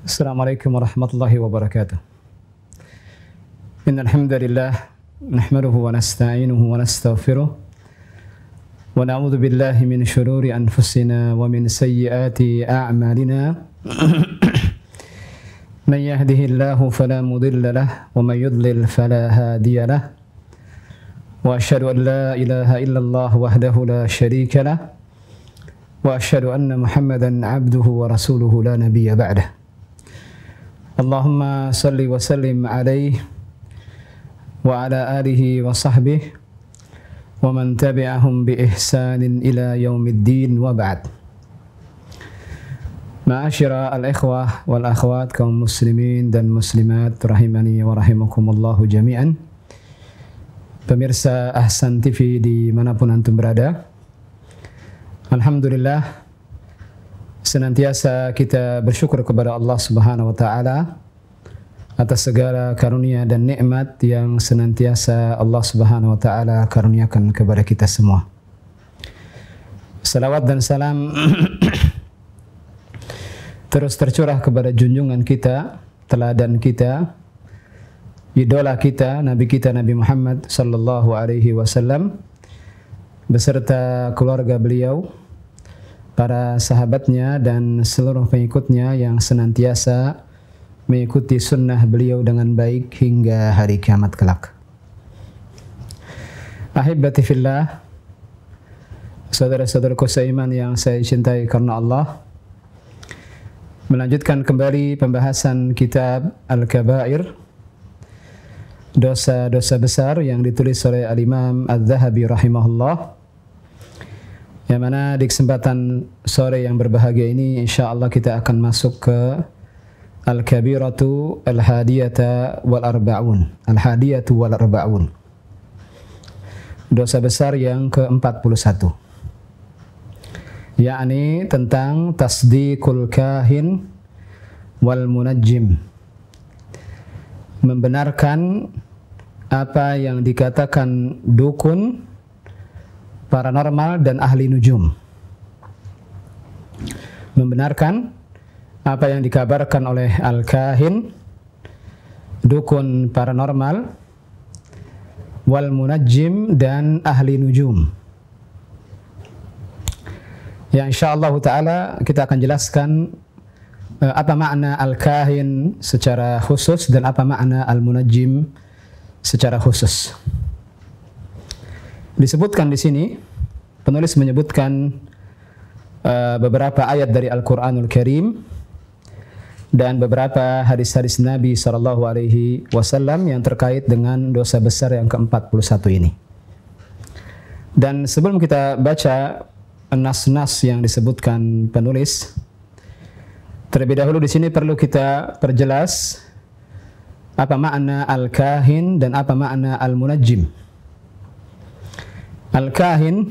Assalamualaikum warahmatullahi wabarakatuh. Innal hamdalillah nahmaduhu wa nasta'inuhu wa nastaghfiruh wa na'udzu billahi min shururi anfusina wa min sayyiati a'malina. Man yahdihillahu fala mudilla lahu wa man yudlil fala hadiya lahu. Wa asyhadu an la ilaha illallah wahdahu la syarika lahu wa asyhadu anna Muhammadan 'abduhu wa rasuluhu la nabiyya ba'dahu. Allahumma salli wa sallim alaihi wa ala alihi wa sahbihi wa man tabi'ahum bi ihsanin ila yaumiddin wa ba'd. Ma'asyira al-ikhwah wal akhwat kaum muslimin dan muslimat rahimani wa rahimakumullahu jami'an. Pemirsa Ahsan TV dimanapun antum berada, alhamdulillah senantiasa kita bersyukur kepada Allah Subhanahu wa taala atas segala karunia dan nikmat yang senantiasa Allah Subhanahu wa taala karuniakan kepada kita semua. Salawat dan salam terus tercurah kepada junjungan kita, teladan kita, idola kita, Nabi Muhammad sallallahu alaihi wasallam beserta keluarga beliau, para sahabatnya dan seluruh pengikutnya yang senantiasa mengikuti sunnah beliau dengan baik hingga hari kiamat kelak. Ahibati fillah, saudara-saudaraku seiman yang saya cintai karena Allah, melanjutkan kembali pembahasan kitab Al-Kabair, dosa-dosa besar yang ditulis oleh Al-Imam Adz-Dzahabi rahimahullah, yang mana di kesempatan sore yang berbahagia ini insyaallah kita akan masuk ke Al-Kabiratu Al-Hadiyata Wal-Arba'un. Al-Hadiyatu Wal-Arba'un, dosa besar yang ke-41, yakni tentang tasdiqul kahin wal munajjim, membenarkan apa yang dikatakan dukun, paranormal dan ahli nujum. Membenarkan apa yang dikabarkan oleh al-kahin, dukun paranormal, wal munajjim dan ahli nujum. Ya, insyaallah taala kita akan jelaskan apa makna al-kahin secara khusus dan apa makna al-munajjim secara khusus. Disebutkan di sini, penulis menyebutkan beberapa ayat dari Al-Quranul Karim dan beberapa hadis-hadis Nabi Sallallahu Alaihi Wasallam yang terkait dengan dosa besar yang ke-41 ini. Dan sebelum kita baca nas-nas yang disebutkan penulis, terlebih dahulu di sini perlu kita perjelas apa makna al-kahin dan apa makna al-munajjim. Al-kahin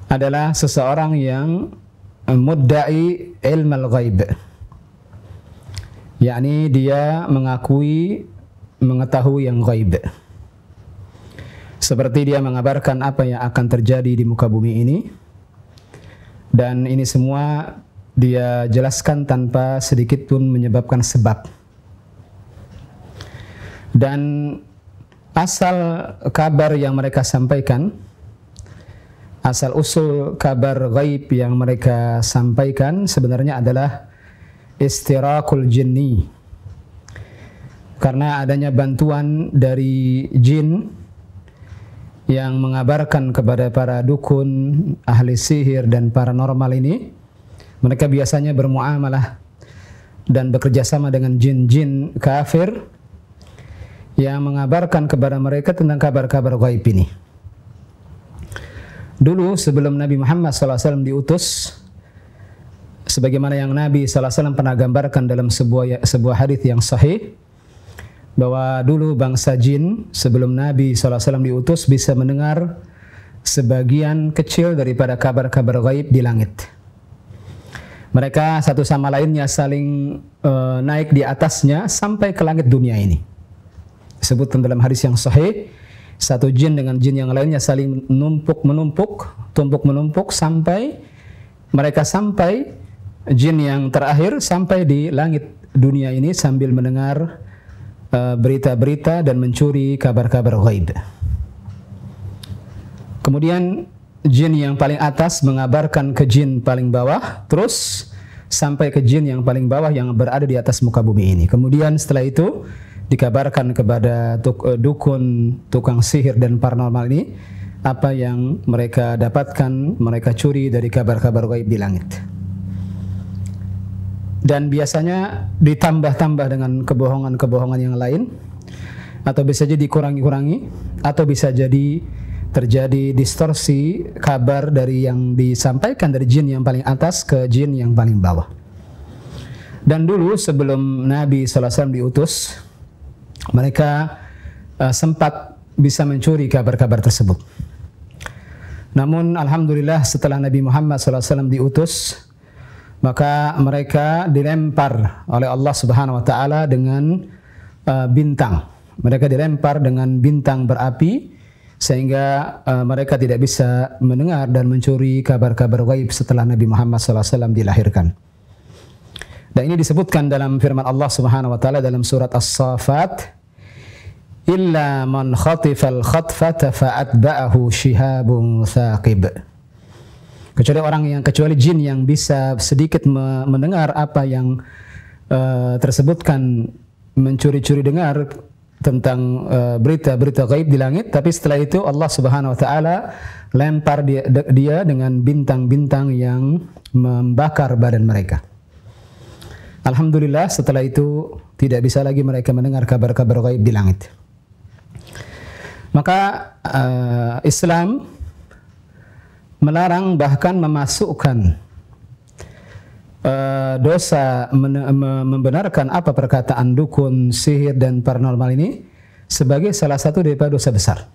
adalah seseorang yang mudda'i ilmal ghaib, yakni dia mengakui mengetahui yang ghaib, seperti dia mengabarkan apa yang akan terjadi di muka bumi ini, dan ini semua dia jelaskan tanpa sedikit pun menyebabkan sebab. Dan asal kabar yang mereka sampaikan, asal usul kabar ghaib yang mereka sampaikan sebenarnya adalah istirakul jinni, karena adanya bantuan dari jin yang mengabarkan kepada para dukun, ahli sihir dan paranormal ini. Mereka biasanya bermuamalah dan bekerja sama dengan jin-jin kafir yang mengabarkan kepada mereka tentang kabar-kabar gaib ini. Dulu sebelum Nabi Muhammad SAW diutus, sebagaimana yang Nabi SAW pernah gambarkan dalam sebuah hadis yang sahih, bahwa dulu bangsa jin sebelum Nabi SAW diutus bisa mendengar sebagian kecil daripada kabar-kabar gaib di langit. Mereka satu sama lainnya saling naik di atasnya sampai ke langit dunia ini. Disebutkan dalam hadis yang sahih, satu jin dengan jin yang lainnya saling tumpuk menumpuk sampai mereka sampai jin yang terakhir sampai di langit dunia ini sambil mendengar berita-berita dan mencuri kabar-kabar ghaib. Kemudian jin yang paling atas mengabarkan ke jin paling bawah, terus sampai ke jin yang paling bawah yang berada di atas muka bumi ini. Kemudian setelah itu dikabarkan kepada dukun, tukang sihir dan paranormal ini apa yang mereka dapatkan, mereka curi dari kabar-kabar ghaib di langit. Dan biasanya ditambah-tambah dengan kebohongan-kebohongan yang lain, atau bisa jadi dikurangi-kurangi, atau bisa jadi terjadi distorsi kabar dari yang disampaikan dari jin yang paling atas ke jin yang paling bawah. Dan dulu sebelum Nabi SAW diutus, mereka sempat bisa mencuri kabar-kabar tersebut. Namun alhamdulillah setelah Nabi Muhammad SAW diutus, maka mereka dilempar oleh Allah Subhanahu wa taala dengan bintang. Mereka dilempar dengan bintang berapi sehingga mereka tidak bisa mendengar dan mencuri kabar-kabar ghaib setelah Nabi Muhammad SAW dilahirkan. Dan ini disebutkan dalam firman Allah Subhanahu wa taala dalam surat As-Saffat, illa man khatifal khatfata fa'atba'ahu shihabun thaqib. Kecuali jin yang bisa sedikit mendengar apa yang tersebutkan, mencuri-curi dengar tentang berita-berita gaib di langit, tapi setelah itu Allah Subhanahu wa taala lempar dia dengan bintang-bintang yang membakar badan mereka. Alhamdulillah setelah itu tidak bisa lagi mereka mendengar kabar-kabar gaib di langit. Maka Islam melarang bahkan memasukkan dosa membenarkan apa perkataan dukun, sihir dan paranormal ini sebagai salah satu daripada dosa besar.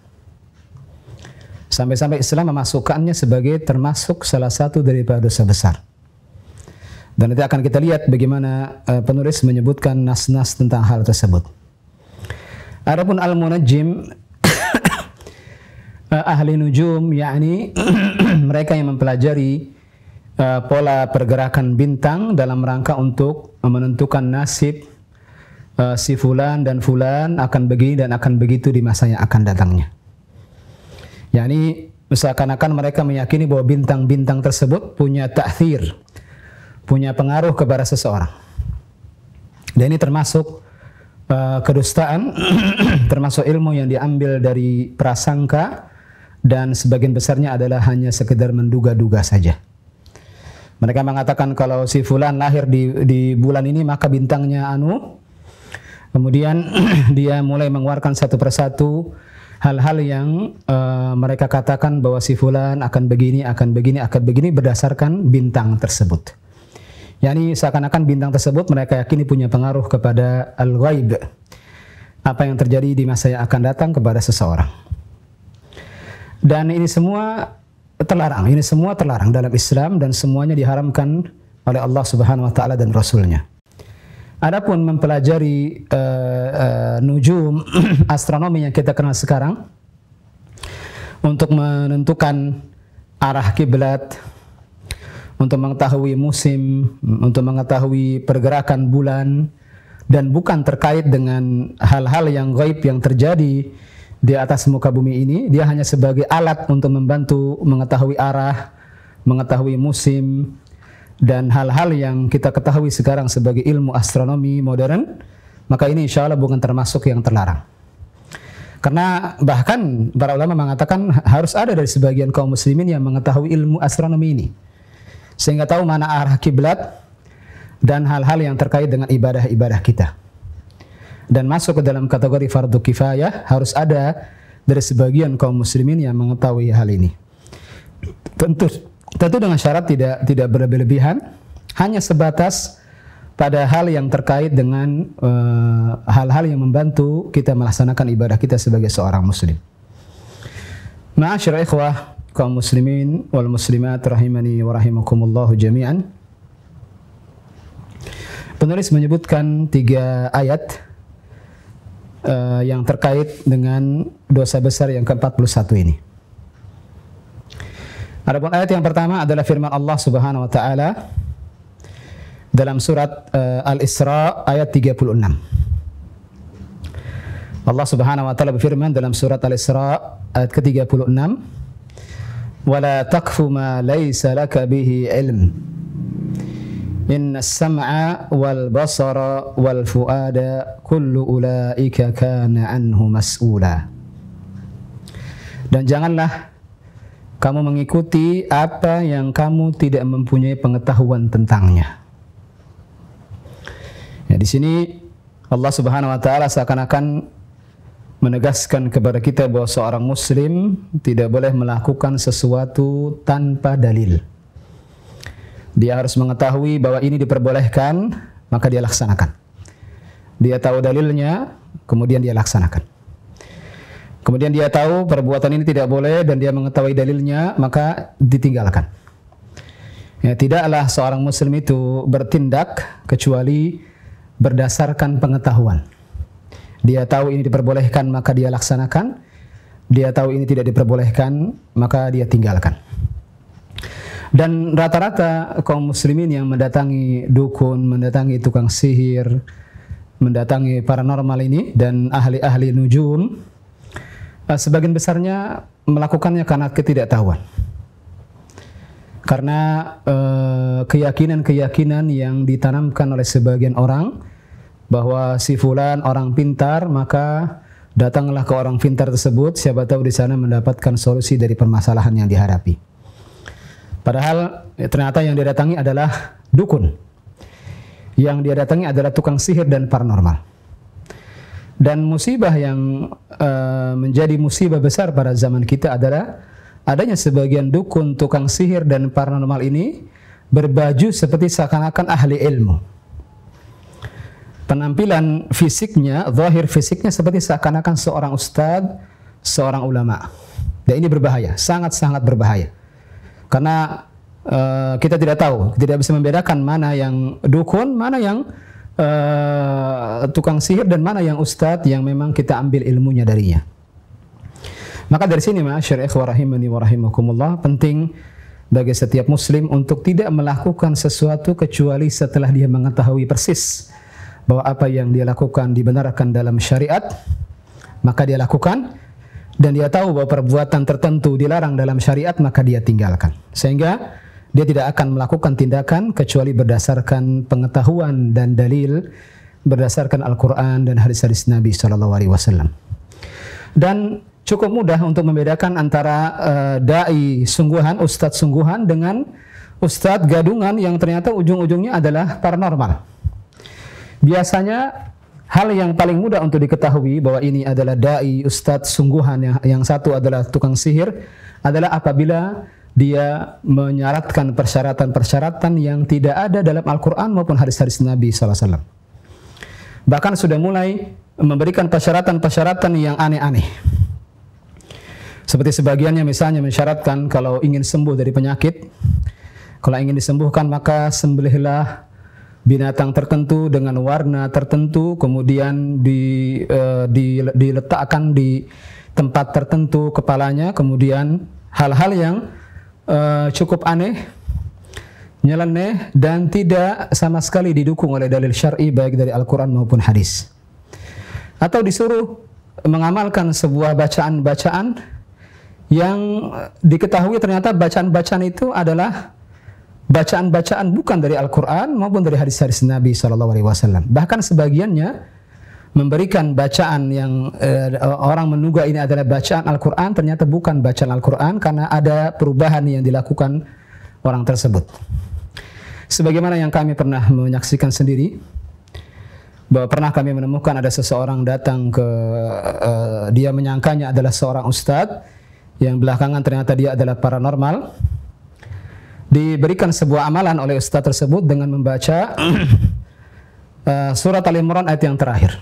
Sampai-sampai Islam memasukkannya sebagai termasuk salah satu daripada dosa besar. Dan nanti akan kita lihat bagaimana penulis menyebutkan nas-nas tentang hal tersebut. Adapun al-munajjim ahli nujum, yakni mereka yang mempelajari pola pergerakan bintang dalam rangka untuk menentukan nasib si fulan dan fulan akan begini dan akan begitu di masa yang akan datangnya. Yakni seakan-akan mereka meyakini bahwa bintang-bintang tersebut punya ta'thir, punya pengaruh kepada seseorang. Dan ini termasuk kedustaan, termasuk ilmu yang diambil dari prasangka, dan sebagian besarnya adalah hanya sekedar menduga-duga saja. Mereka mengatakan kalau si fulan lahir di bulan ini maka bintangnya anu. Kemudian dia mulai mengeluarkan satu persatu hal-hal yang mereka katakan bahwa si fulan akan begini, akan begini, akan begini berdasarkan bintang tersebut. Yani seakan-akan bintang tersebut mereka yakini punya pengaruh kepada al-ghaib, apa yang terjadi di masa yang akan datang kepada seseorang. Dan ini semua terlarang, dalam Islam dan semuanya diharamkan oleh Allah Subhanahu wa taala dan Rasulnya. Adapun mempelajari nujum, astronomi yang kita kenal sekarang untuk menentukan arah kiblat, untuk mengetahui musim, untuk mengetahui pergerakan bulan, dan bukan terkait dengan hal-hal yang gaib yang terjadi di atas muka bumi ini. Dia hanya sebagai alat untuk membantu mengetahui arah, mengetahui musim, dan hal-hal yang kita ketahui sekarang sebagai ilmu astronomi modern. Maka ini insya Allah bukan termasuk yang terlarang. Karena bahkan para ulama mengatakan harus ada dari sebagian kaum muslimin yang mengetahui ilmu astronomi ini, sehingga tahu mana arah kiblat dan hal-hal yang terkait dengan ibadah-ibadah kita. Dan masuk ke dalam kategori fardu kifayah, harus ada dari sebagian kaum muslimin yang mengetahui hal ini. Tentu dengan syarat tidak berlebihan, hanya sebatas pada hal yang terkait dengan hal-hal yang membantu kita melaksanakan ibadah kita sebagai seorang muslim. Ma'asyiral ikhwah kaum muslimin wal muslimat rahimani wa rahimakumullahu jami'an. Penulis menyebutkan 3 ayat yang terkait dengan dosa besar yang ke-41 ini. Adapun ayat yang pertama adalah firman Allah Subhanahu wa taala, dalam surat Al-Isra ayat 36. Allah Subhanahu wa taala berfirman dalam surat Al-Isra ayat ke-36, "Wala taqfu ma laysa laka bihi ilm. Inna as-sam'a wal basara wal fuada kullu ulaika kana anhu mas'ula." Dan janganlah kamu mengikuti apa yang kamu tidak mempunyai pengetahuan tentangnya. Ya, di sini Allah Subhanahu wa taala seakan-akan menegaskan kepada kita bahwa seorang muslim tidak boleh melakukan sesuatu tanpa dalil. Dia harus mengetahui bahwa ini diperbolehkan, maka dia laksanakan. Dia tahu dalilnya, kemudian dia laksanakan. Kemudian dia tahu perbuatan ini tidak boleh dan dia mengetahui dalilnya, maka ditinggalkan. Ya, tidaklah seorang muslim itu bertindak kecuali berdasarkan pengetahuan. Dia tahu ini diperbolehkan, maka dia laksanakan. Dia tahu ini tidak diperbolehkan, maka dia tinggalkan. Dan rata-rata kaum muslimin yang mendatangi dukun, mendatangi tukang sihir, mendatangi paranormal ini dan ahli-ahli nujum, sebagian besarnya melakukannya karena ketidaktahuan. Karena keyakinan-keyakinan yang ditanamkan oleh sebagian orang bahwa si fulan orang pintar, maka datanglah ke orang pintar tersebut, siapa tahu di sana mendapatkan solusi dari permasalahan yang dihadapi. Padahal ternyata yang dia datangi adalah dukun. Yang dia datangi adalah tukang sihir dan paranormal. Dan musibah yang menjadi musibah besar pada zaman kita adalah adanya sebagian dukun, tukang sihir dan paranormal ini berbaju seperti seakan-akan ahli ilmu. Penampilan fisiknya, zahir fisiknya seperti seakan-akan seorang ustadz, seorang ulama. Dan ini berbahaya, sangat-sangat berbahaya. Karena kita tidak tahu, tidak bisa membedakan mana yang dukun, mana yang tukang sihir, dan mana yang ustadz yang memang kita ambil ilmunya darinya. Maka dari sini, ma'asyar ikhwah rahimani wa rahimakumullah, penting bagi setiap muslim untuk tidak melakukan sesuatu kecuali setelah dia mengetahui persis bahwa apa yang dia lakukan dibenarkan dalam syariat, maka dia lakukan. Dan dia tahu bahwa perbuatan tertentu dilarang dalam syariat, maka dia tinggalkan. Sehingga dia tidak akan melakukan tindakan kecuali berdasarkan pengetahuan dan dalil, berdasarkan Al-Quran dan hadis-hadis Nabi SAW. Dan cukup mudah untuk membedakan antara da'i sungguhan, ustadz sungguhan, dengan ustadz gadungan yang ternyata ujung-ujungnya adalah paranormal. Biasanya hal yang paling mudah untuk diketahui bahwa ini adalah da'i ustadz sungguhan, yang satu adalah tukang sihir, adalah apabila dia menyaratkan persyaratan-persyaratan yang tidak ada dalam Al-Quran maupun hadis-hadis Nabi SAW. Bahkan sudah mulai memberikan persyaratan-persyaratan yang aneh-aneh. Seperti sebagiannya misalnya mensyaratkan kalau ingin sembuh dari penyakit, kalau ingin disembuhkan maka sembelihlah binatang tertentu dengan warna tertentu, kemudian diletakkan di tempat tertentu kepalanya, kemudian hal-hal yang cukup aneh, nyeleneh, dan tidak sama sekali didukung oleh dalil syar'i baik dari Al-Quran maupun hadis. Atau disuruh mengamalkan sebuah bacaan-bacaan yang diketahui ternyata bacaan-bacaan itu adalah bacaan-bacaan bukan dari Al-Quran maupun dari hadis-hadis Nabi SAW. Bahkan sebagiannya memberikan bacaan yang orang menduga ini adalah bacaan Al-Quran, ternyata bukan bacaan Al-Quran karena ada perubahan yang dilakukan orang tersebut. Sebagaimana yang kami pernah menyaksikan sendiri, bahwa pernah kami menemukan ada seseorang datang ke dia menyangkanya adalah seorang ustadz, yang belakangan ternyata dia adalah paranormal. Diberikan sebuah amalan oleh ustadz tersebut dengan membaca surat Al-Imran ayat yang terakhir.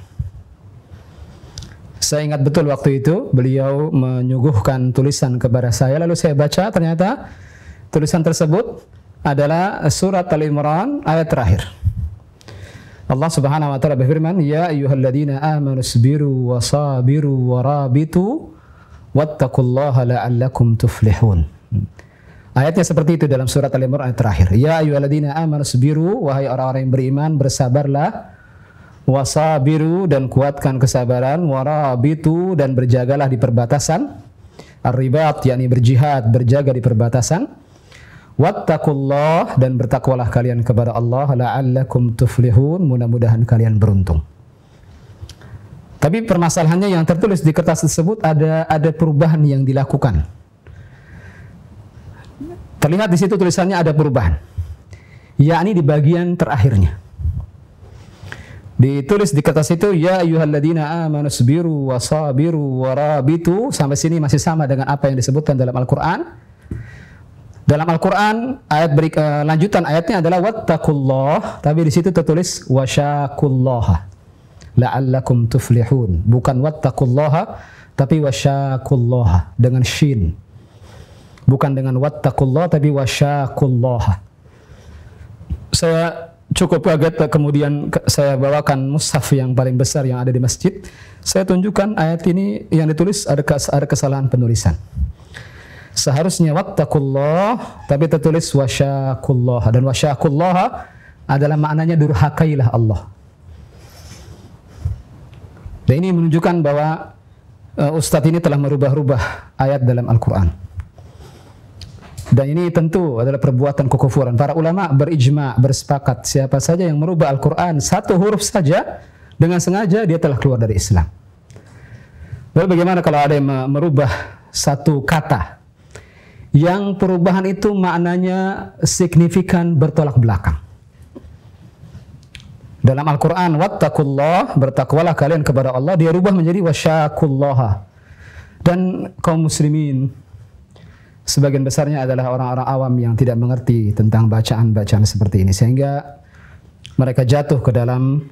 Saya ingat betul waktu itu beliau menyuguhkan tulisan kepada saya, lalu saya baca, ternyata tulisan tersebut adalah surat Al-Imran ayat terakhir. Allah Subhanahu wa taala berfirman, "Ya ayyuhalladzina amanu sabiru wa sabiru wa rabitu wattaqullaha la'allakum tuflihun." Ayatnya seperti itu dalam surat Al-Imran ayat terakhir. Ya ayyuhalladzina amanu sabiru, wahai orang-orang yang beriman, bersabarlah. Wasabiru, dan kuatkan kesabaran. Warabitu, dan berjagalah di perbatasan. Ar-ribat, yakni berjihad, berjaga di perbatasan. Wattaqullah, dan bertakwalah kalian kepada Allah. La'allakum tuflihun, mudah-mudahan kalian beruntung. Tapi permasalahannya yang tertulis di kertas tersebut ada perubahan yang dilakukan. Terlihat di situ tulisannya ada perubahan, yakni di bagian terakhirnya. Ditulis di kertas itu, ya ayyuhalladzina amanu sabiru wasabiru warabitu. Sampai sini masih sama dengan apa yang disebutkan dalam Al-Quran. Dalam Al-Quran lanjutan ayatnya adalah wattaqullah, tapi di situ tertulis wasyakullaha la'allakum tuflihun. Bukan wattaqullaha, tapi wasyakullaha dengan shin. Bukan dengan wattaqullah, tapi wasyakullaha. Saya cukup kaget, kemudian saya bawakan mushaf yang paling besar yang ada di masjid. Saya tunjukkan ayat ini yang ditulis ada kesalahan penulisan. Seharusnya wattaqullah, tapi tertulis wasyakullaha. Dan wasyakullaha adalah maknanya durhakailah Allah. Dan ini menunjukkan bahwa Ustadz ini telah merubah-rubah ayat dalam Al-Quran. Dan ini tentu adalah perbuatan kekufuran. Para ulama berijma, bersepakat, siapa saja yang merubah Al-Quran satu huruf saja dengan sengaja, dia telah keluar dari Islam. Lalu bagaimana kalau ada yang merubah satu kata yang perubahan itu maknanya signifikan bertolak belakang? Dalam Al-Quran, wattaqullah, bertakwalah kalian kepada Allah, dia rubah menjadi wasyakullaha. Dan kaum muslimin sebagian besarnya adalah orang-orang awam yang tidak mengerti tentang bacaan-bacaan seperti ini, sehingga mereka jatuh ke dalam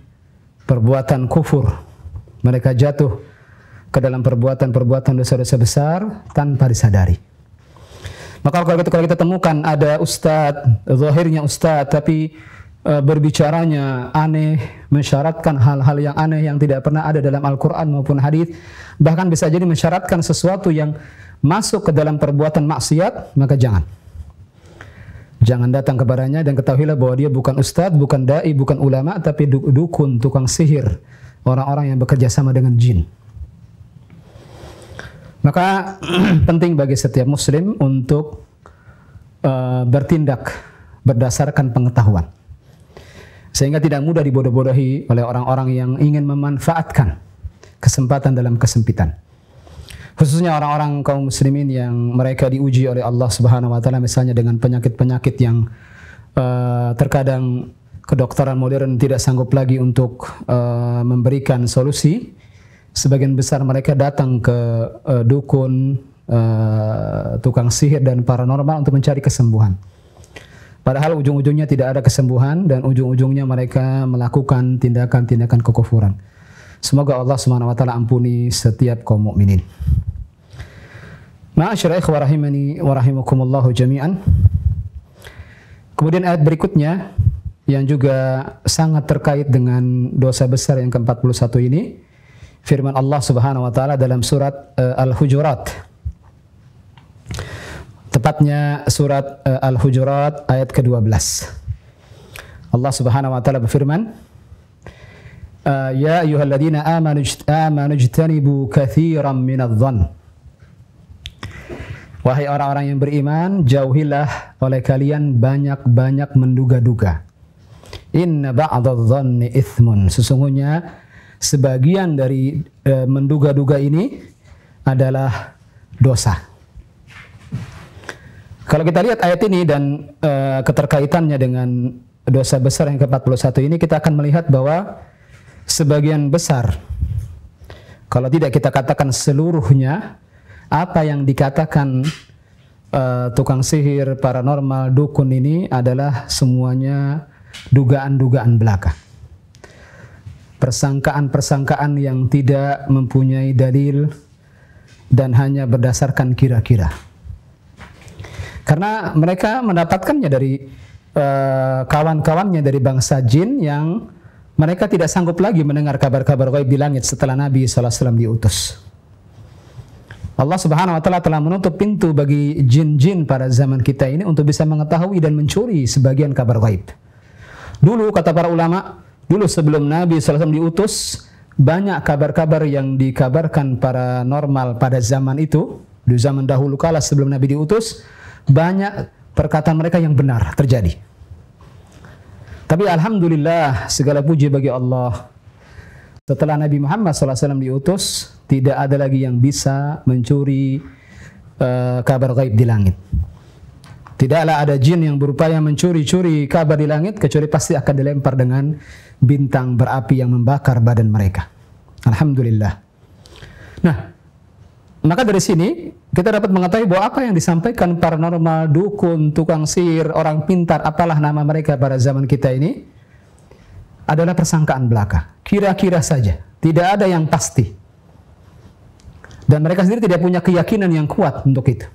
perbuatan kufur. Mereka jatuh ke dalam perbuatan-perbuatan dosa-dosa besar tanpa disadari. Maka kalau kita temukan ada ustadz, zahirnya ustadz, tapi berbicaranya aneh, mensyaratkan hal-hal yang aneh yang tidak pernah ada dalam Al-Quran maupun hadis, bahkan bisa jadi mensyaratkan sesuatu yang masuk ke dalam perbuatan maksiat, maka jangan datang kepadanya, dan ketahuilah bahwa dia bukan ustadz, bukan dai, bukan ulama, tapi dukun, tukang sihir, orang-orang yang bekerja sama dengan jin. Maka penting bagi setiap muslim untuk bertindak berdasarkan pengetahuan, sehingga tidak mudah dibodoh-bodohi oleh orang-orang yang ingin memanfaatkan kesempatan dalam kesempitan. Khususnya orang-orang kaum muslimin yang mereka diuji oleh Allah Subhanahu wa taala, misalnya dengan penyakit-penyakit yang terkadang kedokteran modern tidak sanggup lagi untuk memberikan solusi. Sebagian besar mereka datang ke dukun, tukang sihir dan paranormal untuk mencari kesembuhan. Padahal ujung-ujungnya tidak ada kesembuhan, dan ujung-ujungnya mereka melakukan tindakan-tindakan kekufuran. Semoga Allah Subhanahu wa taala ampuni setiap kaum mukminin. Ma'asyiral ikhwah rahimani wa rahimakumullah jami'an. Kemudian ayat berikutnya yang juga sangat terkait dengan dosa besar yang ke-41 ini, firman Allah Subhanahu wa taala dalam surat Al-Hujurat. Tepatnya surat Al-Hujurat ayat ke-12. Allah Subhanahu wa taala berfirman, ya ayyuhalladzina amanu ijtanibu katsiran minadh-dhann. Wahai orang-orang yang beriman, jauhilah oleh kalian banyak-banyak menduga-duga. Inna ba'dadh-dhanni itsmun. Sesungguhnya sebagian dari menduga-duga ini adalah dosa. Kalau kita lihat ayat ini dan keterkaitannya dengan dosa besar yang ke-41 ini, kita akan melihat bahwa sebagian besar, kalau tidak kita katakan seluruhnya, apa yang dikatakan tukang sihir, paranormal, dukun ini adalah semuanya dugaan-dugaan belaka. Persangkaan-persangkaan yang tidak mempunyai dalil dan hanya berdasarkan kira-kira. Karena mereka mendapatkannya dari kawan-kawannya dari bangsa jin yang mereka tidak sanggup lagi mendengar kabar-kabar gaib di langit setelah Nabi SAW diutus. Allah Subhanahu wa taala telah menutup pintu bagi jin-jin pada zaman kita ini untuk bisa mengetahui dan mencuri sebagian kabar gaib. Dulu kata para ulama, dulu sebelum Nabi SAW diutus, banyak kabar-kabar yang dikabarkan paranormal pada zaman itu, di zaman dahulu kala sebelum Nabi diutus, banyak perkataan mereka yang benar terjadi. Tapi alhamdulillah, segala puji bagi Allah. Setelah Nabi Muhammad SAW diutus, tidak ada lagi yang bisa mencuri kabar gaib di langit. Tidaklah ada jin yang berupaya mencuri-curi kabar di langit, kecuali pasti akan dilempar dengan bintang berapi yang membakar badan mereka. Alhamdulillah. Nah, maka dari sini kita dapat mengetahui bahwa apa yang disampaikan paranormal, dukun, tukang sihir, orang pintar, apalah nama mereka pada zaman kita ini, adalah persangkaan belaka. Kira-kira saja. Tidak ada yang pasti. Dan mereka sendiri tidak punya keyakinan yang kuat untuk itu.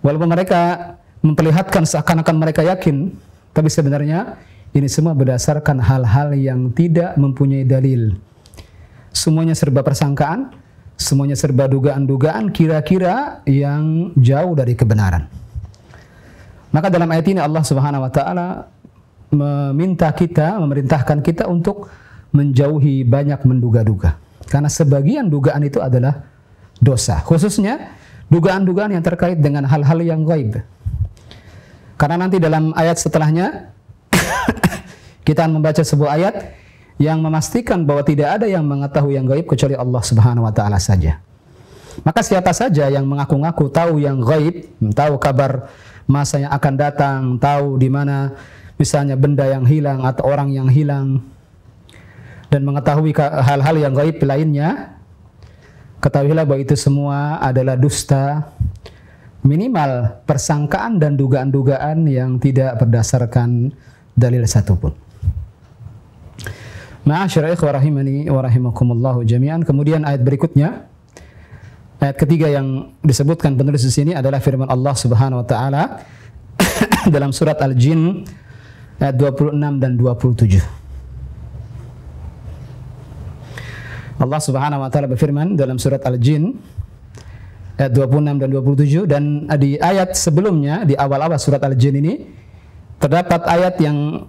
Walaupun mereka memperlihatkan seakan-akan mereka yakin, tapi sebenarnya ini semua berdasarkan hal-hal yang tidak mempunyai dalil. Semuanya serba persangkaan, semuanya serba dugaan-dugaan, kira-kira yang jauh dari kebenaran. Maka dalam ayat ini Allah Subhanahu wa taala meminta kita, memerintahkan kita untuk menjauhi banyak menduga-duga. Karena sebagian dugaan itu adalah dosa. Khususnya dugaan-dugaan yang terkait dengan hal-hal yang gaib. Karena nanti dalam ayat setelahnya kita akan membaca sebuah ayat yang memastikan bahwa tidak ada yang mengetahui yang gaib kecuali Allah Subhanahu wa taala saja. Maka siapa saja yang mengaku-ngaku tahu yang gaib, tahu kabar masa yang akan datang, tahu di mana misalnya benda yang hilang atau orang yang hilang, dan mengetahui hal-hal yang gaib lainnya, ketahuilah bahwa itu semua adalah dusta, minimal persangkaan dan dugaan-dugaan yang tidak berdasarkan dalil satupun. Ma'asyiral ikhwah rahimani wa rahimakumullah jami'an. Kemudian ayat berikutnya, ayat ketiga yang disebutkan penulis di sini adalah firman Allah Subhanahu wa taala dalam surat Al-Jin ayat 26 dan 27. Allah Subhanahu wa taala berfirman dalam surat Al-Jin ayat 26 dan 27, dan di ayat sebelumnya di awal-awal surat Al-Jin ini terdapat ayat yang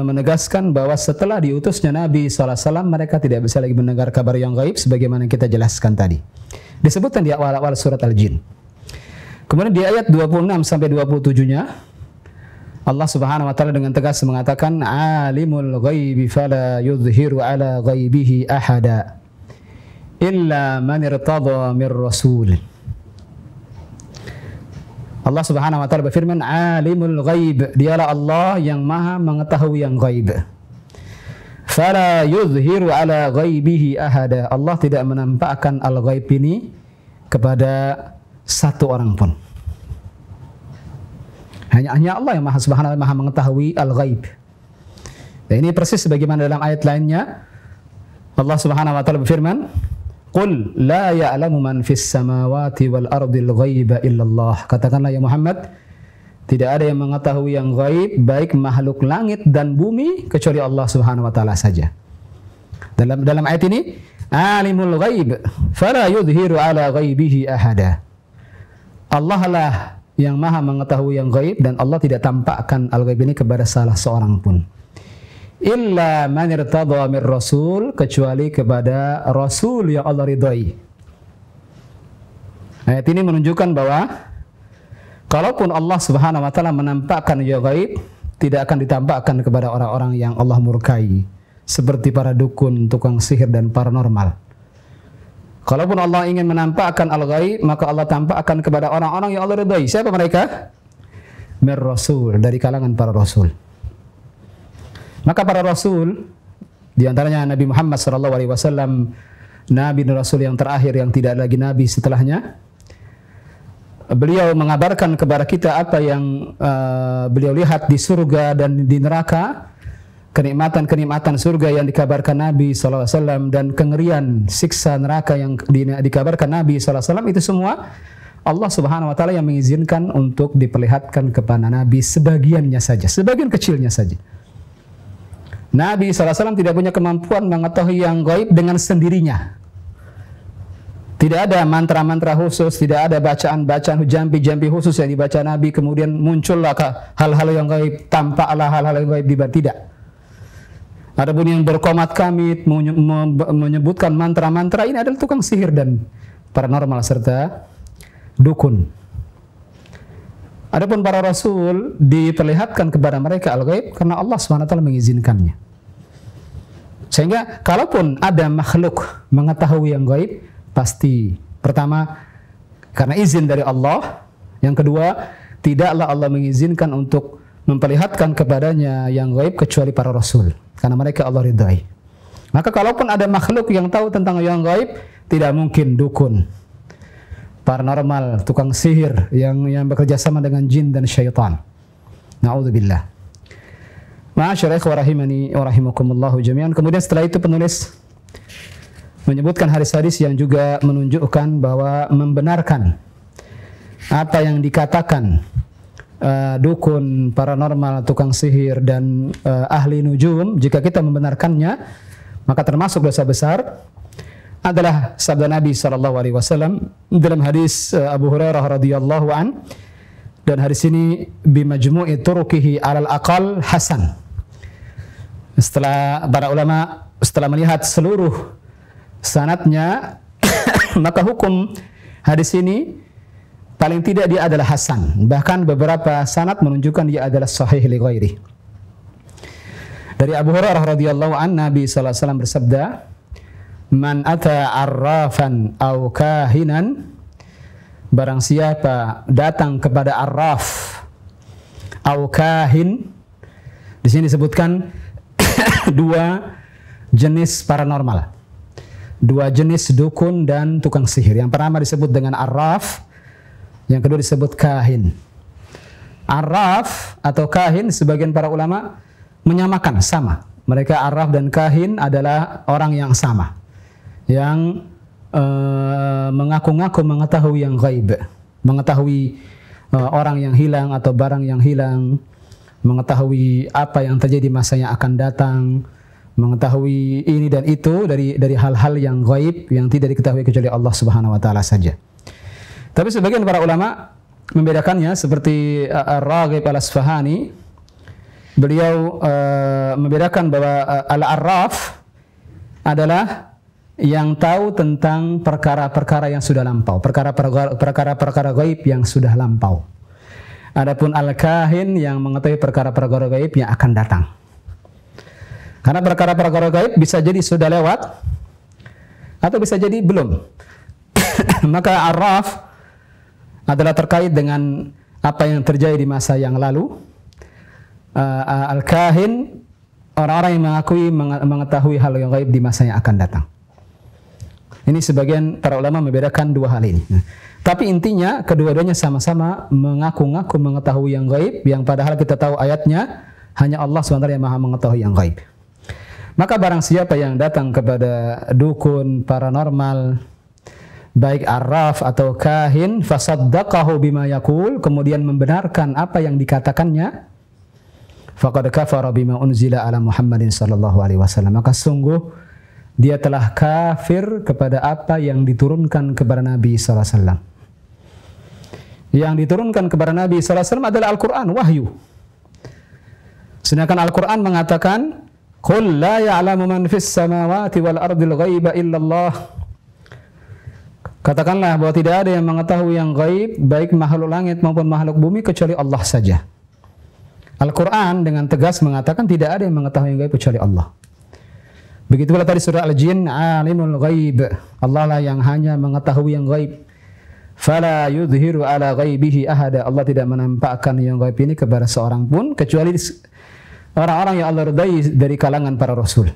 menegaskan bahwa setelah diutusnya Nabi SAW mereka tidak bisa lagi mendengar kabar yang gaib sebagaimana yang kita jelaskan tadi. Disebutkan di awal-awal surat Al-Jin. Kemudian di ayat 26 sampai 27-nya Allah Subhanahu wa taala dengan tegas mengatakan, alimul ghaibi fala yudhiru ala ghaibihi ahada illa man irtada mir rasul. Allah Subhanahu wa taala berfirman, alimul ghaib, dialah Allah yang maha mengetahui yang gaib. Fala yudhiru ala ghaibihi ahada. Allah tidak menampakkan al-ghaib ini kepada satu orang pun. Hanya Allah yang maha subhanahu wa maha mengetahui al-ghaib. Dan ini persis sebagaimana dalam ayat lainnya Allah Subhanahu wa taala berfirman, qul la ya'lamu man fis samawati wal ardil ghaiba illallah. Katakanlah ya Muhammad, tidak ada yang mengetahui yang gaib baik makhluk langit dan bumi kecuali Allah Subhanahu wa taala saja. Dalam ayat ini, alimul ghaib fala yudhiru ala ghaibihi ahada. Allah lah yang maha mengetahui yang gaib dan Allah tidak tampakkan al-ghaib ini kepada salah seorang pun. Illa man irtada mir rasul, kecuali kepada rasul yang Allah ridhai. Ayat ini menunjukkan bahwa kalaupun Allah Subhanahu wa taala menampakkan yang gaib, tidak akan ditampakkan kepada orang-orang yang Allah murkai, seperti para dukun, tukang sihir dan paranormal. Kalaupun Allah ingin menampakkan al-ghaib, maka Allah tampakkan kepada orang-orang yang Allah ridhai. Siapa mereka? Mir rasul, dari kalangan para rasul. Maka para rasul, di antaranya Nabi Muhammad SAW, Nabi dan Rasul yang terakhir yang tidak lagi Nabi setelahnya, beliau mengabarkan kepada kita apa yang beliau lihat di surga dan di neraka, kenikmatan-kenikmatan surga yang dikabarkan Nabi SAW dan kengerian siksa neraka yang dikabarkan Nabi SAW, itu semua Allah Subhanahu wa taala yang mengizinkan untuk diperlihatkan kepada Nabi sebagiannya saja, sebagian kecilnya saja. Nabi SAW tidak punya kemampuan mengetahui yang gaib dengan sendirinya. Tidak ada mantra-mantra khusus, tidak ada bacaan-bacaan jampi-jampi khusus yang dibaca Nabi, kemudian muncullah hal-hal yang gaib, tampaklah hal-hal yang gaib di bar. Tidak. Adapun yang berkomat kamit, menyebutkan mantra-mantra, ini adalah tukang sihir dan paranormal serta dukun. Adapun para rasul diperlihatkan kepada mereka al-gaib karena Allah SWT mengizinkannya. Sehingga kalaupun ada makhluk mengetahui yang gaib, pasti pertama karena izin dari Allah, yang kedua tidaklah Allah mengizinkan untuk memperlihatkan kepadanya yang gaib kecuali para rasul, karena mereka Allah ridai. Maka kalaupun ada makhluk yang tahu tentang yang gaib, tidak mungkin dukun, paranormal, tukang sihir yang bekerja sama dengan jin dan syaitan. Na'udzubillah. Ma'asyara ikhwah rahimani wa rahimakumullahu jami'an. Kemudian setelah itu penulis menyebutkan hadis-hadis yang juga menunjukkan bahwa membenarkan apa yang dikatakan dukun, paranormal, tukang sihir dan ahli nujum. Jika kita membenarkannya, maka termasuk dosa besar adalah sabda Nabi SAW dalam hadis Abu Hurairah radhiyallahu an, dan hadis ini bimajmu'i turuqihi alal aqal hasan. Setelah para ulama melihat seluruh sanadnya maka hukum hadis ini paling tidak dia adalah hasan. Bahkan beberapa sanad menunjukkan dia adalah sahih li ghairi. Dari Abu Hurairah radhiyallahu an, Nabi sallallahu alaihi wasallam bersabda, "Man ata arrafan aw kahinan," barang siapa datang kepada arraf aw kahin. Di sini disebutkan dua jenis paranormal. Dua jenis dukun dan tukang sihir. Yang pertama disebut dengan arraf, yang kedua disebut kahin. Arraf atau kahin, sebagian para ulama menyamakan, sama. Mereka arraf dan kahin adalah orang yang sama, yang mengaku-ngaku mengetahui yang gaib, mengetahui orang yang hilang atau barang yang hilang, mengetahui apa yang terjadi masa yang akan datang, mengetahui ini dan itu dari hal-hal yang gaib yang tidak diketahui kecuali Allah Subhanahu wa taala saja. Tapi sebagian para ulama membedakannya, seperti Ar-Raghib Al-Asfahani, beliau membedakan bahwa al-arraf adalah yang tahu tentang perkara-perkara yang sudah lampau, perkara-perkara gaib yang sudah lampau. Adapun al-kahin yang mengetahui perkara-perkara gaib yang akan datang. Karena perkara-perkara gaib bisa jadi sudah lewat atau bisa jadi belum. Maka arraf adalah terkait dengan apa yang terjadi di masa yang lalu. Al-kahin orang-orang yang mengetahui hal yang gaib di masa yang akan datang. Ini sebagian para ulama membedakan dua hal ini. Tapi intinya kedua-duanya sama-sama mengaku-ngaku mengetahui yang gaib, yang padahal kita tahu ayatnya hanya Allah SWT yang maha mengetahui yang gaib. Maka barang siapa yang datang kepada dukun, paranormal, baik arraf atau kahin, fasaddaqahu bima yaqul, kemudian membenarkan apa yang dikatakannya, faqad kafara bima unzila ala Muhammadin sallallahu alaihi wasallam, maka sungguh dia telah kafir kepada apa yang diturunkan kepada Nabi sallallahu alaihi wasallam. Yang diturunkan kepada Nabi sallallahu alaihi wasallam adalah Al-Qur'an, wahyu. Sedangkan Al-Qur'an mengatakan, "Qul la ya'lamu man fis samawati wal ardil ghaiba illallah." Katakanlah bahwa tidak ada yang mengetahui yang gaib, baik makhluk langit maupun makhluk bumi, kecuali Allah saja. Al-Quran dengan tegas mengatakan tidak ada yang mengetahui yang gaib kecuali Allah. Begitu pula tadi surah Al-Jin, alimul ghaib, Allah lah yang hanya mengetahui yang gaib. Fala yudhiru ala ghaibihi ahada, Allah tidak menampakkan yang gaib ini kepada seorang pun kecuali orang-orang yang Allah ridai dari kalangan para rasul.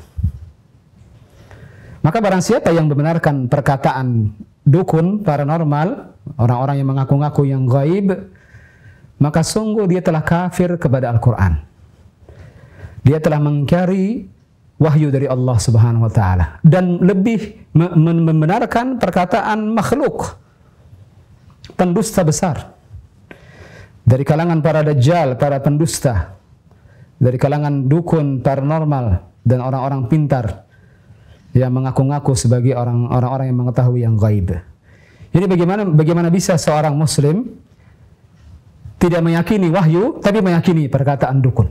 Maka barang siapa yang membenarkan perkataan dukun, paranormal, orang-orang yang mengaku-ngaku yang gaib, maka sungguh dia telah kafir kepada Al-Quran. Dia telah mengingkari wahyu dari Allah Subhanahu wa taala dan lebih membenarkan perkataan makhluk, pendusta besar dari kalangan para dajjal, para pendusta, dari kalangan dukun, paranormal dan orang-orang pintar yang mengaku-ngaku sebagai orang-orang yang mengetahui yang gaib. Jadi bagaimana bisa seorang muslim tidak meyakini wahyu tapi meyakini perkataan dukun?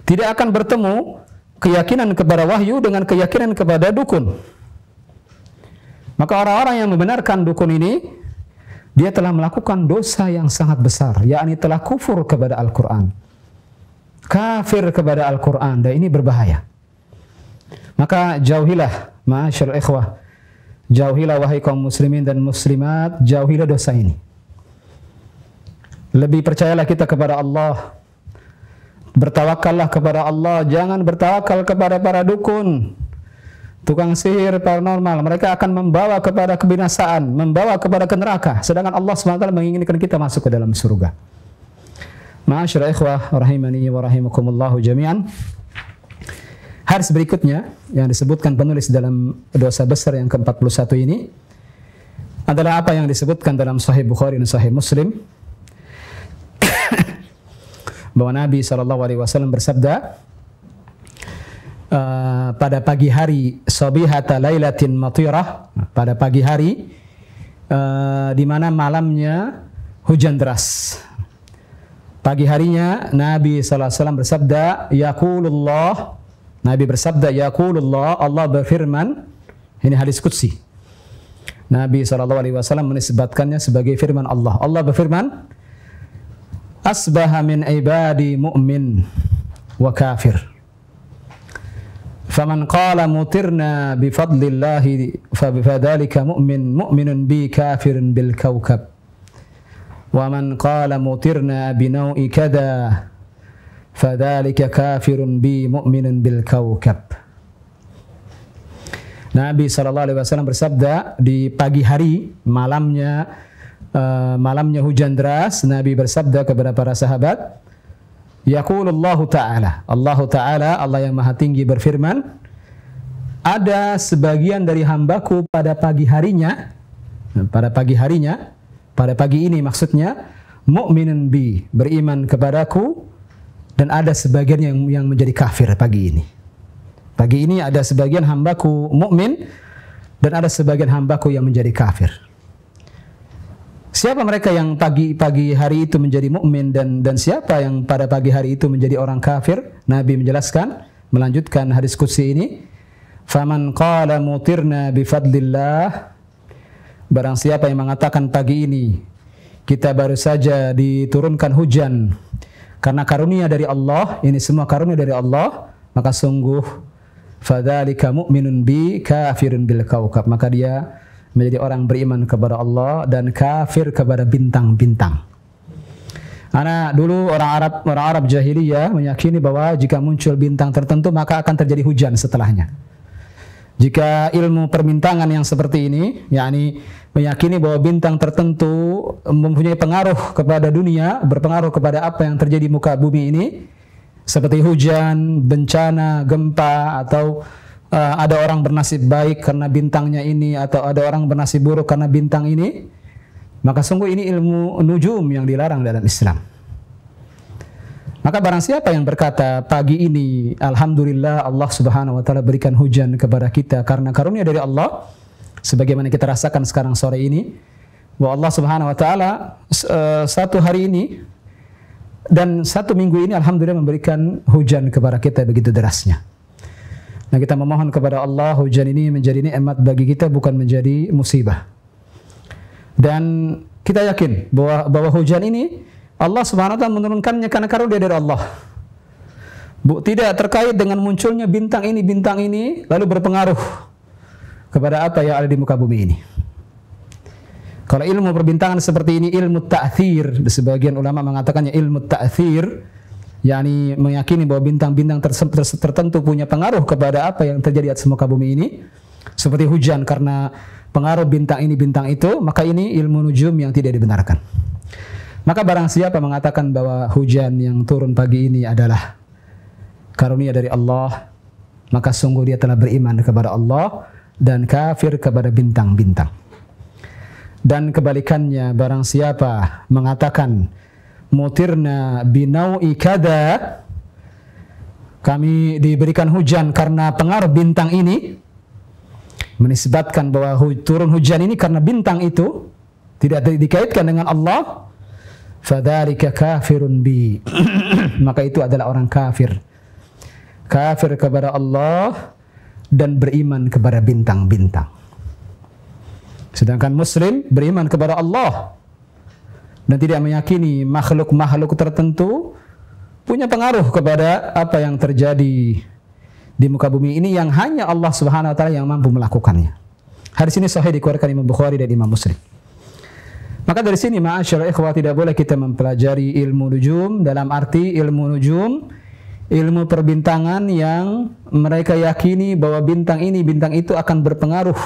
Tidak akan bertemu keyakinan kepada wahyu dengan keyakinan kepada dukun. Maka orang-orang yang membenarkan dukun ini, dia telah melakukan dosa yang sangat besar, yakni telah kufur kepada Al-Quran, kafir kepada Al-Quran, dan ini berbahaya. Maka jauhilah, ma'asyarul ikhwah, jauhilah wahai kaum muslimin dan muslimat, jauhilah dosa ini. Lebih percayalah kita kepada Allah, bertawakallah kepada Allah, jangan bertawakal kepada para dukun, tukang sihir, paranormal. Mereka akan membawa kepada kebinasaan, membawa kepada neraka, sedangkan Allah SWT menginginkan kita masuk ke dalam surga. Ma'asyarul ikhwah rahimani wa rahimakumullahu jami'an. Hadis berikutnya yang disebutkan penulis dalam dosa besar yang ke-41 ini adalah apa yang disebutkan dalam Sahih Bukhari dan Sahih Muslim, bahwa Nabi SAW bersabda, pada pagi hari sabihata lailatin matirah, pada pagi hari di mana malamnya hujan deras. Pagi harinya Nabi SAW bersabda, yaqulullah, Nabi bersabda, yaqulullah, Allah berfirman. Ini hadis qudsi. Nabi SAW menisbatkannya sebagai firman Allah. Allah berfirman, asbaha min ibadi mu'min wa kafir, faman qala mutirna bifadlillahi fadhalika mu'minun bi kafirin bil kawkab, wa man qala mutirna binau'i kada fadhalika kafirun bi mu'minun bil kawkab. Nabi SAW bersabda di pagi hari, malamnya hujan deras, Nabi bersabda kepada para sahabat, yaqulullahu ta'ala, Allah yang maha tinggi berfirman, ada sebagian dari hambaku pada pagi harinya, pada pagi ini maksudnya, mu'minun bi, beriman kepadaku, dan ada sebagian yang menjadi kafir pagi ini. Pagi ini ada sebagian hambaku mukmin dan ada sebagian hambaku yang menjadi kafir. Siapa mereka yang pagi hari itu menjadi mukmin dan siapa yang pada pagi hari itu menjadi orang kafir? Nabi menjelaskan, melanjutkan hadis qudsi ini, faman qala mutirna bifadlillah, barang siapa yang mengatakan pagi ini kita baru saja diturunkan hujan karena karunia dari Allah, ini semua karunia dari Allah, maka sungguh fadzalika mu'minun bi kafirun bil kawkab, maka dia menjadi orang beriman kepada Allah dan kafir kepada bintang-bintang. Karena dulu orang Arab jahiliyah meyakini bahwa jika muncul bintang tertentu maka akan terjadi hujan setelahnya. Jika ilmu perbintangan yang seperti ini, yakni meyakini bahwa bintang tertentu mempunyai pengaruh kepada dunia, berpengaruh kepada apa yang terjadi di muka bumi ini, seperti hujan, bencana, gempa, atau ada orang bernasib baik karena bintangnya ini, atau ada orang bernasib buruk karena bintang ini, maka sungguh ini ilmu nujum yang dilarang dalam Islam. Maka barang siapa yang berkata pagi ini alhamdulillah Allah Subhanahu wa taala berikan hujan kepada kita karena karunia dari Allah, sebagaimana kita rasakan sekarang sore ini, bahwa Allah Subhanahu wa taala satu hari ini dan satu minggu ini alhamdulillah memberikan hujan kepada kita begitu derasnya. Nah, kita memohon kepada Allah hujan ini menjadi nikmat bagi kita, bukan menjadi musibah. Dan kita yakin bahwa hujan ini Allah Subhanahu wa taala menurunkannya karena karunia dari Allah. Tidak terkait dengan munculnya bintang ini lalu berpengaruh kepada apa yang ada di muka bumi ini. Kalau ilmu perbintangan seperti ini ilmu ta'thir, sebagian ulama mengatakannya ilmu ta'thir, yakni meyakini bahwa bintang-bintang tertentu punya pengaruh kepada apa yang terjadi di atas muka bumi ini, seperti hujan karena pengaruh bintang ini bintang itu, maka ini ilmu nujum yang tidak dibenarkan. Maka barang siapa mengatakan bahwa hujan yang turun pagi ini adalah karunia dari Allah, maka sungguh dia telah beriman kepada Allah dan kafir kepada bintang-bintang. Dan kebalikannya, barang siapa mengatakan mutirna binau'i kada, kami diberikan hujan karena pengaruh bintang ini, menisbatkan bahwa turun hujan ini karena bintang itu, tidak dikaitkan dengan Allah, fadzalika kafirun bi. Maka itu adalah orang kafir. Kafir kepada Allah dan beriman kepada bintang-bintang. Sedangkan muslim beriman kepada Allah dan tidak meyakini makhluk-makhluk tertentu punya pengaruh kepada apa yang terjadi di muka bumi ini yang hanya Allah Subhanahu wa taala yang mampu melakukannya. Hadis ini sahih dikeluarkan Imam Bukhari dan Imam Muslim. Maka dari sini ma'asyiral ikhwah tidak boleh kita mempelajari ilmu nujum dalam arti ilmu nujum, ilmu perbintangan yang mereka yakini bahwa bintang ini, bintang itu akan berpengaruh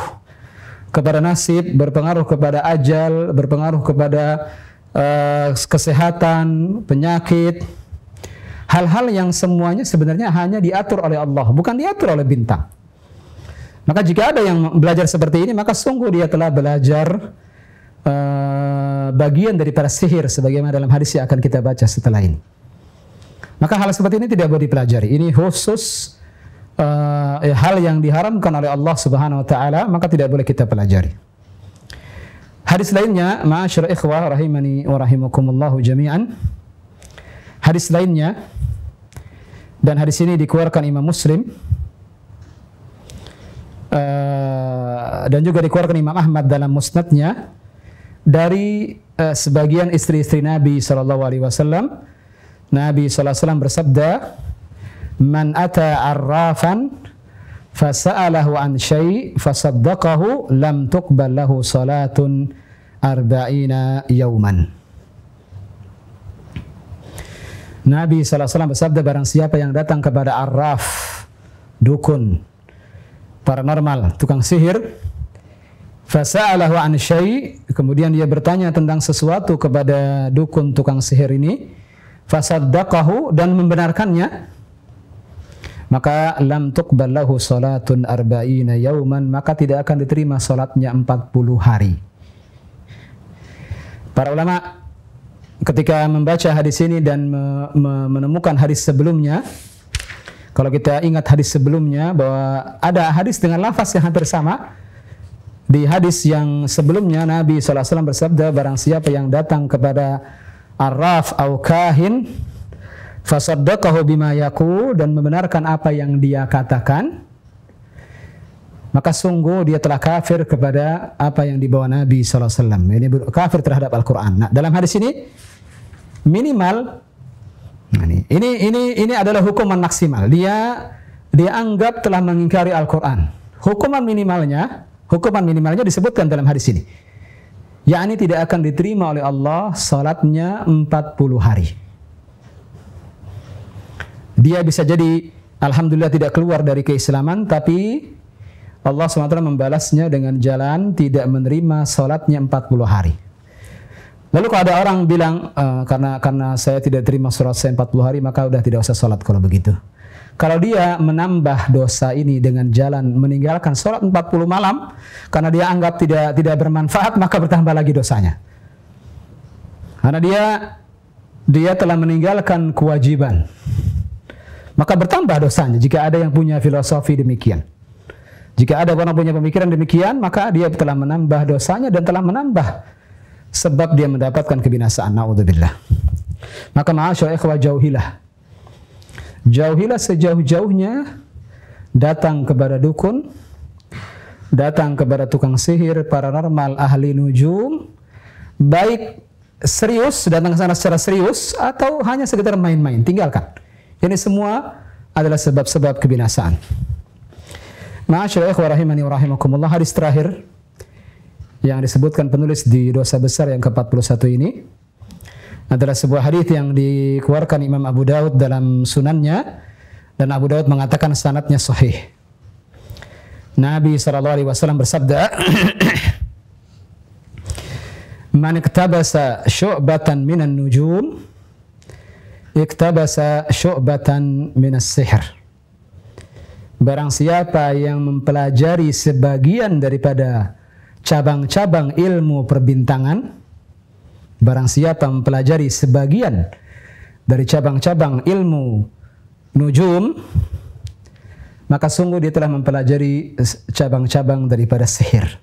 kepada nasib, berpengaruh kepada ajal, berpengaruh kepada kesehatan, penyakit. Hal-hal yang semuanya sebenarnya hanya diatur oleh Allah, bukan diatur oleh bintang. Maka jika ada yang belajar seperti ini, maka sungguh dia telah belajar bagian daripada sihir, sebagaimana dalam hadis yang akan kita baca setelah ini. Maka hal seperti ini tidak boleh dipelajari. Ini khusus hal yang diharamkan oleh Allah Subhanahu wa taala, maka tidak boleh kita pelajari. Hadis lainnya, ma'asyiral ikhwah rahimani wa rahimakumullah jami'an. Hadis lainnya, dan hadis ini dikeluarkan Imam Muslim dan juga dikeluarkan Imam Ahmad dalam musnadnya dari sebagian istri-istri Nabi SAW. Nabi SAW bersabda, "Man ata arrafan fasa'alahu an syai' fasaddaqahu lam tuqbal lahu salatun arba'ina yauman." Nabi SAW bersabda, barang siapa yang datang kepada arraf, dukun, paranormal, tukang sihir, fasa'alahu an syai', kemudian dia bertanya tentang sesuatu kepada dukun tukang sihir ini, fasaddaqahu, dan membenarkannya, maka lam tuqbal lahu salatun arba'ina yauman, maka tidak akan diterima salatnya 40 hari. Para ulama ketika membaca hadis ini dan menemukan hadis sebelumnya, kalau kita ingat hadis sebelumnya bahwa ada hadis dengan lafaz yang hampir sama. Di hadis yang sebelumnya Nabi SAW bersabda, barang siapa yang datang kepada arraf atau kahin fasaddaqahu bima yaqul, dan membenarkan apa yang dia katakan, maka sungguh dia telah kafir kepada apa yang dibawa Nabi SAW. Ini kafir terhadap Al-Quran. Nah, dalam hadis ini minimal, ini adalah hukuman maksimal. Dia anggap telah mengingkari Al-Quran. Hukuman minimalnya disebutkan dalam hadis ini, yakni tidak akan diterima oleh Allah salatnya 40 hari. Dia bisa jadi alhamdulillah tidak keluar dari keislaman, tapi Allah SWT membalasnya dengan jalan tidak menerima salatnya 40 hari. Lalu kalau ada orang bilang, karena saya tidak terima salat saya 40 hari, maka udah tidak usah salat kalau begitu. Kalau dia menambah dosa ini dengan jalan meninggalkan salat 40 malam karena dia anggap tidak bermanfaat, maka bertambah lagi dosanya. Karena dia telah meninggalkan kewajiban, maka bertambah dosanya. Jika ada yang punya filosofi demikian, jika ada orang punya pemikiran demikian, maka dia telah menambah dosanya dan telah menambah sebab dia mendapatkan kebinasaan. Na'udzubillah. Maka ma'asyar ikhwah, jauhilah sejauh-jauhnya datang kepada dukun, datang kepada tukang sihir, paranormal, ahli nujum, baik serius, datang ke sana secara serius, atau hanya sekedar main-main, tinggalkan. Ini semua adalah sebab-sebab kebinasaan. Ma'asyar ikhwah rahimani wa rahimakumullah, hadis terakhir yang disebutkan penulis di dosa besar yang ke-41 ini adalah sebuah hadis yang dikeluarkan Imam Abu Daud dalam sunannya, dan Abu Daud mengatakan sanadnya sahih. Nabi SAW bersabda, "Man iktabasa syu'batan minan nujum, iktabasa syu'batan minas sihr." Barang siapa yang mempelajari sebagian daripada cabang-cabang ilmu perbintangan, barang siapa mempelajari sebagian dari cabang-cabang ilmu nujum, maka sungguh dia telah mempelajari cabang-cabang daripada sihir.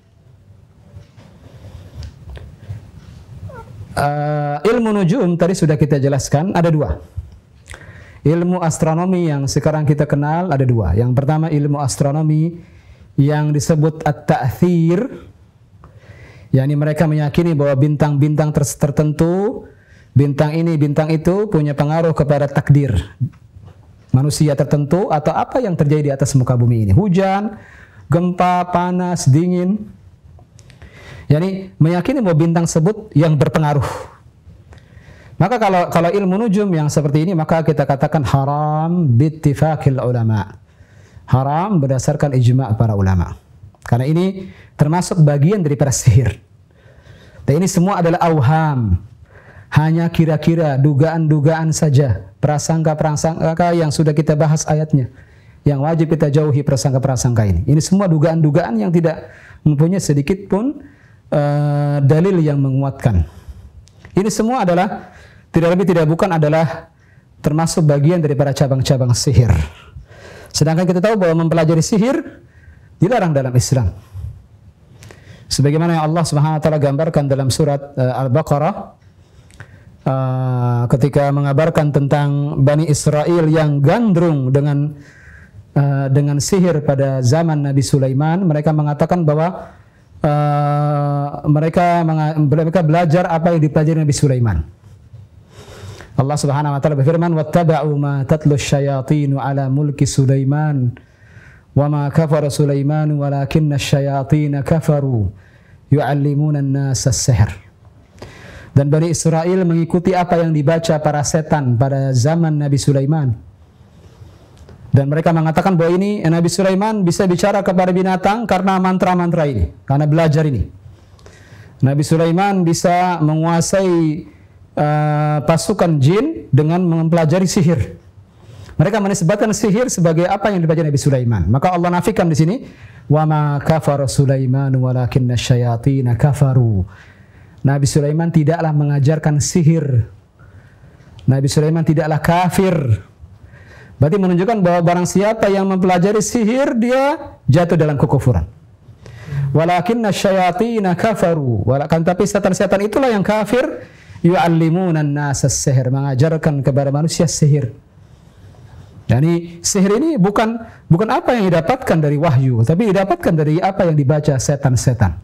Ilmu nujum tadi sudah kita jelaskan, ada dua. Ilmu astronomi yang sekarang kita kenal ada dua. Yang pertama ilmu astronomi yang disebut at-ta'thir, yakni mereka meyakini bahwa bintang-bintang tertentu, bintang ini, bintang itu punya pengaruh kepada takdir manusia tertentu atau apa yang terjadi di atas muka bumi ini. Hujan, gempa, panas, dingin. Yani meyakini bahwa bintang tersebut yang berpengaruh. Maka kalau ilmu nujum yang seperti ini maka kita katakan haram bittifaqil ulama. Haram berdasarkan ijma' para ulama. Karena ini termasuk bagian daripada sihir. Dan ini semua adalah auham. Hanya kira-kira, dugaan-dugaan saja, prasangka-prasangka yang sudah kita bahas ayatnya, yang wajib kita jauhi prasangka-prasangka ini. Ini semua dugaan-dugaan yang tidak mempunyai sedikit pun dalil yang menguatkan. Ini semua adalah tidak lebih tidak bukan adalah termasuk bagian daripada cabang-cabang sihir. Sedangkan kita tahu bahwa mempelajari sihir dilarang dalam Islam. Sebagaimana yang Allah Subhanahu wa taala gambarkan dalam surat Al-Baqarah ketika mengabarkan tentang Bani Israel yang gandrung dengan sihir pada zaman Nabi Sulaiman, mereka mengatakan bahwa mereka belajar apa yang dipelajari Nabi Sulaiman. Allah Subhanahu wa taala berfirman, "Wattaba'u ma tatlu asy-syayatinu 'ala mulki Sulaiman, wa ma kafara Sulaiman walakinna asy-syayatina kafaru yu'allimuna an-nasa as-sihr." Dan Bani Israel mengikuti apa yang dibaca para setan pada zaman Nabi Sulaiman. Dan mereka mengatakan bahwa ini Nabi Sulaiman bisa bicara kepada binatang karena mantra-mantra ini, karena belajar ini. Nabi Sulaiman bisa menguasai pasukan jin dengan mempelajari sihir. Mereka menisbatkan sihir sebagai apa yang dibaca Nabi Sulaiman. Maka Allah nafikan di sini, wa ma kafara Sulaiman walakinna asy-syayatina kafaru. Nabi Sulaiman tidaklah mengajarkan sihir. Nabi Sulaiman tidaklah kafir. Berarti menunjukkan bahwa barang siapa yang mempelajari sihir, dia jatuh dalam kekufuran. Walakinna asy-syayatina kafaru. Tapi setan-setan itulah yang kafir, yu'allimuna an-nasa as-sihr, mengajarkan kepada manusia sihir. Yani sihir ini bukan apa yang didapatkan dari wahyu, tapi didapatkan dari apa yang dibaca setan-setan.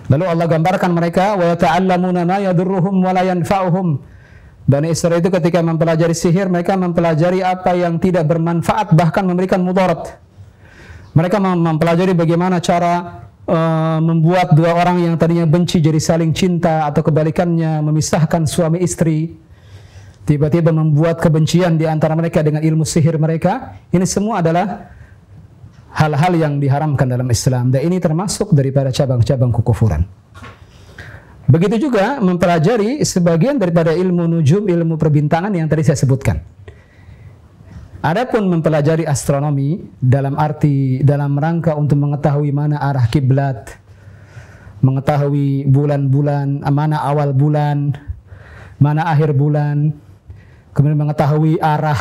Lalu Allah gambarkan mereka, wa yata'allamuna ma yadurruhum wa la yanfa'uhum. Bani Israil itu ketika mempelajari sihir, mereka mempelajari apa yang tidak bermanfaat, bahkan memberikan mudarat. Mereka mempelajari bagaimana cara membuat dua orang yang tadinya benci jadi saling cinta, atau kebalikannya memisahkan suami istri. Tiba-tiba membuat kebencian di antara mereka dengan ilmu sihir mereka. Ini semua adalah hal-hal yang diharamkan dalam Islam, dan ini termasuk daripada cabang-cabang kekufuran. Begitu juga mempelajari sebagian daripada ilmu nujum, ilmu perbintangan yang tadi saya sebutkan. Adapun mempelajari astronomi dalam rangka untuk mengetahui mana arah kiblat, mengetahui bulan-bulan, mana awal bulan, mana akhir bulan, kemudian mengetahui arah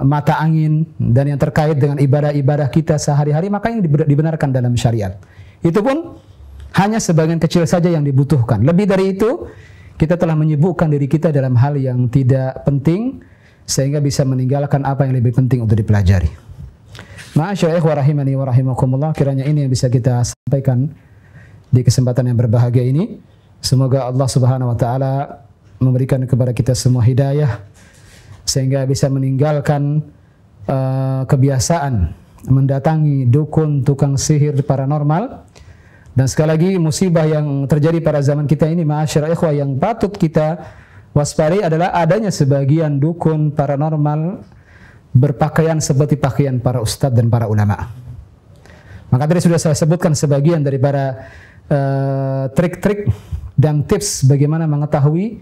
mata angin dan yang terkait dengan ibadah-ibadah kita sehari-hari, maka ini dibenarkan dalam syariat. Itu pun hanya sebagian kecil saja yang dibutuhkan. Lebih dari itu, kita telah menyibukkan diri kita dalam hal yang tidak penting, sehingga bisa meninggalkan apa yang lebih penting untuk dipelajari. Ma'asyiral ikhwah rahimani wa rahimakumullah, kiranya ini yang bisa kita sampaikan di kesempatan yang berbahagia ini. Semoga Allah Subhanahu wa taala memberikan kepada kita semua hidayah, sehingga bisa meninggalkan kebiasaan mendatangi dukun, tukang sihir, paranormal. Dan sekali lagi, musibah yang terjadi pada zaman kita ini, ma'asyiral ikhwah, yang patut kita waspadai adalah adanya sebagian dukun paranormal berpakaian seperti pakaian para ustadz dan para ulama. Maka tadi sudah saya sebutkan sebagian daripada trik-trik dan tips bagaimana mengetahui,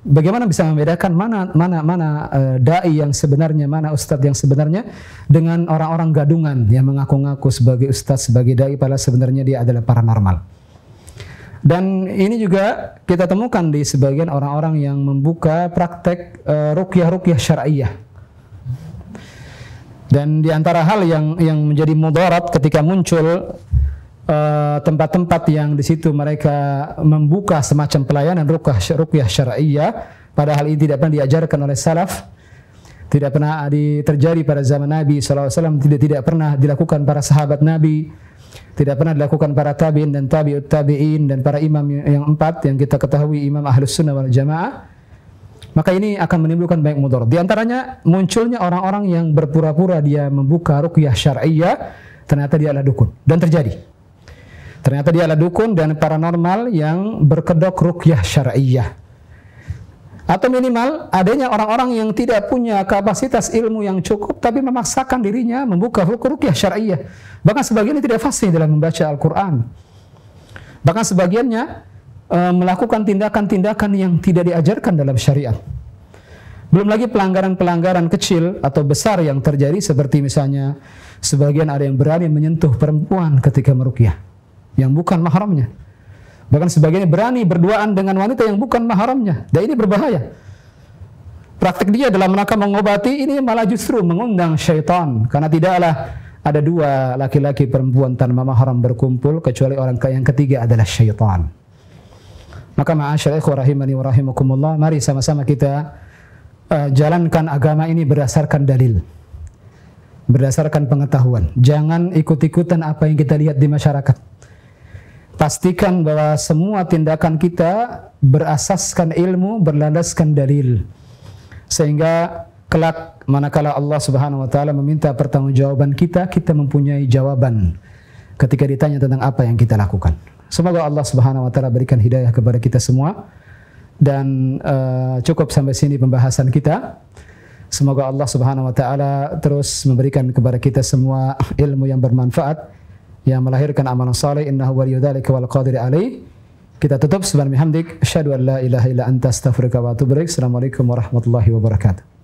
bagaimana bisa membedakan mana dai yang sebenarnya, mana ustadz yang sebenarnya, dengan orang-orang gadungan yang mengaku-ngaku sebagai ustadz, sebagai dai, padahal sebenarnya dia adalah paranormal. Dan ini juga kita temukan di sebagian orang-orang yang membuka praktek ruqyah syar'iyyah. Dan di antara hal yang menjadi mudarat ketika muncul tempat-tempat yang di situ mereka membuka semacam pelayanan ruqyah syar'iyyah, padahal ini tidak pernah diajarkan oleh salaf, tidak pernah terjadi pada zaman Nabi SAW, tidak pernah dilakukan para sahabat Nabi, tidak pernah dilakukan para tabi'in dan tabi'ut tabi'in dan para imam yang 4 yang kita ketahui imam ahlus sunnah wal jamaah. Maka ini akan menimbulkan banyak mudarat. Di antaranya munculnya orang-orang yang berpura-pura dia membuka ruqyah syar'iyyah, ternyata dia adalah dukun. Dan terjadi. Ternyata dia adalah dukun dan paranormal yang berkedok ruqyah syar'iyyah. Atau minimal adanya orang-orang yang tidak punya kapasitas ilmu yang cukup tapi memaksakan dirinya membuka ruqyah syar'iyyah. Bahkan sebagiannya tidak fasih dalam membaca Al-Quran. Bahkan sebagiannya melakukan tindakan-tindakan yang tidak diajarkan dalam syariat. Belum lagi pelanggaran-pelanggaran kecil atau besar yang terjadi, seperti misalnya sebagian ada yang berani menyentuh perempuan ketika meruqyah yang bukan mahramnya. Bahkan sebagian berani berduaan dengan wanita yang bukan mahramnya. Dan ini berbahaya. Praktik dia dalam rangka mengobati ini malah justru mengundang syaitan, karena tidaklah ada dua laki-laki perempuan tanpa mahram berkumpul kecuali orang yang ketiga adalah syaitan. Maka ma'asyar ikhwah rahimani wa rahimakumullah, mari sama-sama kita jalankan agama ini berdasarkan dalil, berdasarkan pengetahuan. Jangan ikut-ikutan apa yang kita lihat di masyarakat. Pastikan bahwa semua tindakan kita berasaskan ilmu, berlandaskan dalil. Sehingga kelak manakala Allah Subhanahu wa taala meminta pertanggungjawaban kita, kita mempunyai jawaban ketika ditanya tentang apa yang kita lakukan. Semoga Allah Subhanahu wa taala berikan hidayah kepada kita semua. Dan cukup sampai sini pembahasan kita. Semoga Allah Subhanahu wa taala terus memberikan kepada kita semua ilmu yang bermanfaat, yang melahirkan amalan saleh. Innahu waliyudzalika wal qadir alaih. Kita tutup subhanallahi hamdik, asyhadu an la ilaha illa anta astaghfiruka wa atubu ilaik. Assalamualaikum warahmatullahi wabarakatuh.